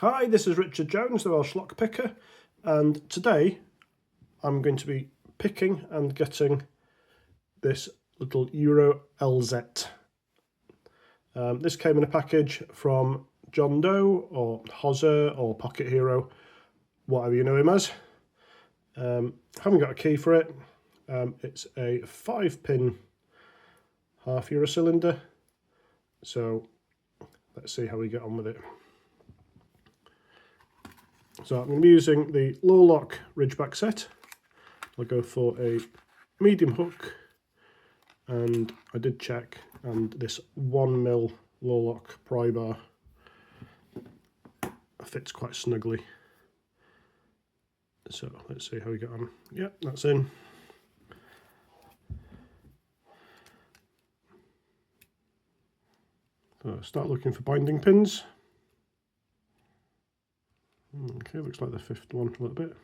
Hi, this is Richard Jones, the Welsh lock picker, and today I'm going to be picking and getting this little Euro Elzett. This came in a package from John Doe or Hozzer or Pocket Hero, whatever you know him as. Haven't got a key for it. It's a 5-pin half Eurocylinder, so let's see how we get on with it. So I'm going to be using the low lock Ridgeback set. I'll go for a medium hook, and I did check, and this 1mm low lock pry bar fits quite snugly. So let's see how we get on. Yep, that's in. So start looking for binding pins. Okay, looks like the fifth one a little bit.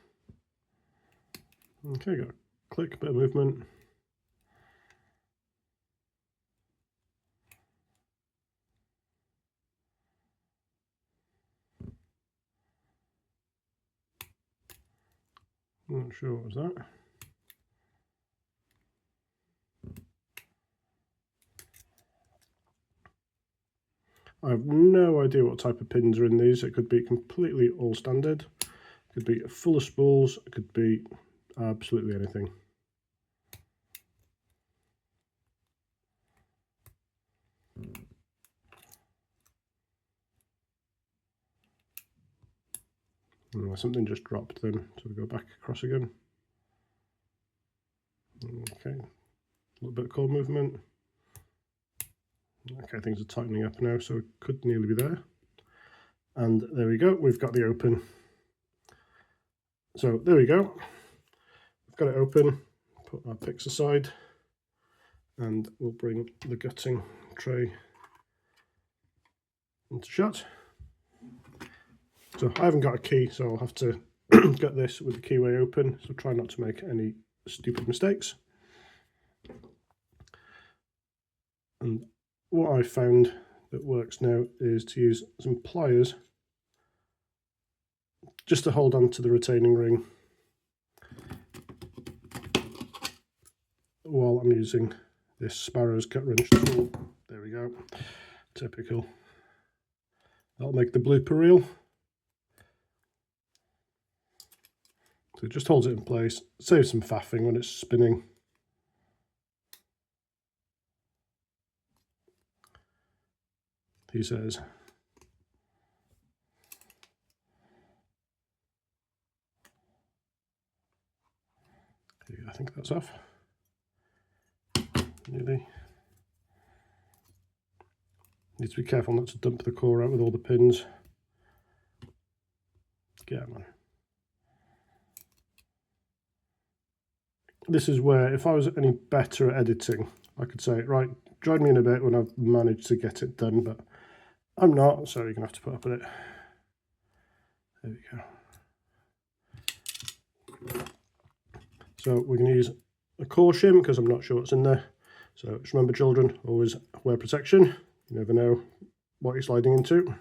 Okay, got a click, bit of movement. I'm not sure what was that. I have no idea what type of pins are in these. It could be completely all standard. It could be full of spools. It could be absolutely anything. Something just dropped then, so we go back across again. Okay, a little bit of core movement. Okay, things are tightening up now, so it could nearly be there. And there we go, we've got the open. So there we go, we've got it open. Put our picks aside, and we'll bring the gutting tray into shot. So I haven't got a key, so I'll have to get this with the keyway open, so try not to make any stupid mistakes. And what I found that works now is to use some pliers just to hold on to the retaining ring while I'm using this Sparrow's cut wrench tool. There we go, typical. That'll make the blooper reel. So it just holds it in place, saves some faffing when it's spinning. He says. I think that's off. Nearly. Need to be careful not to dump the core out with all the pins. Get on. This is where, if I was any better at editing, I could say, right, join me in a bit when I've managed to get it done, but I'm not, so you're going to have to put up with it. There we go. So we're going to use a core shim because I'm not sure what's in there. So just remember, children, always wear protection. You never know what you're sliding into.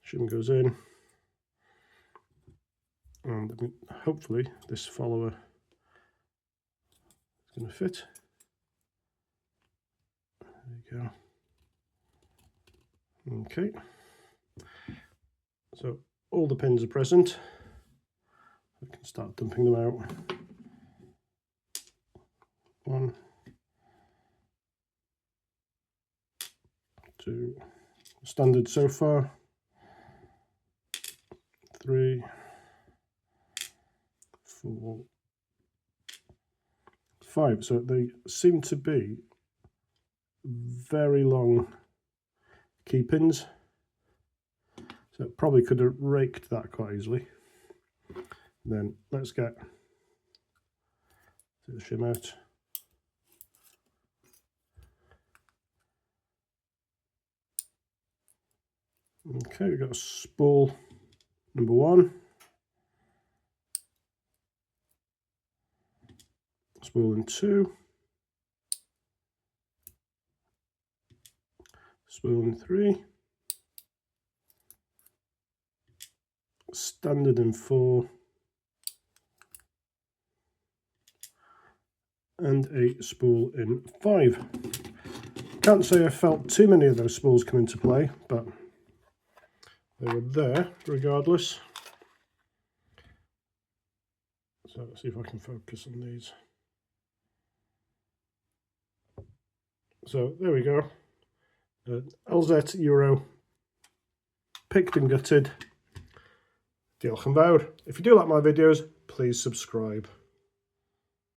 Shim goes in. And hopefully this follower is going to fit. There you go. Okay. So all the pins are present. I can start dumping them out. 1, 2, standard so far. 3, 4, 5. So they seem to be very long key pins. So probably could have raked that quite easily. Then let's get the shim out. Okay, we've got a spool number 1. Spool in 2. Spool in 3. standard in 4, and a spool in 5. Can't say I felt too many of those spools come into play, but they were there regardless. So let's see if I can focus on these. So there we go. Elzett Euro, picked and gutted. Diolch yn fawr. If you do like my videos, please subscribe.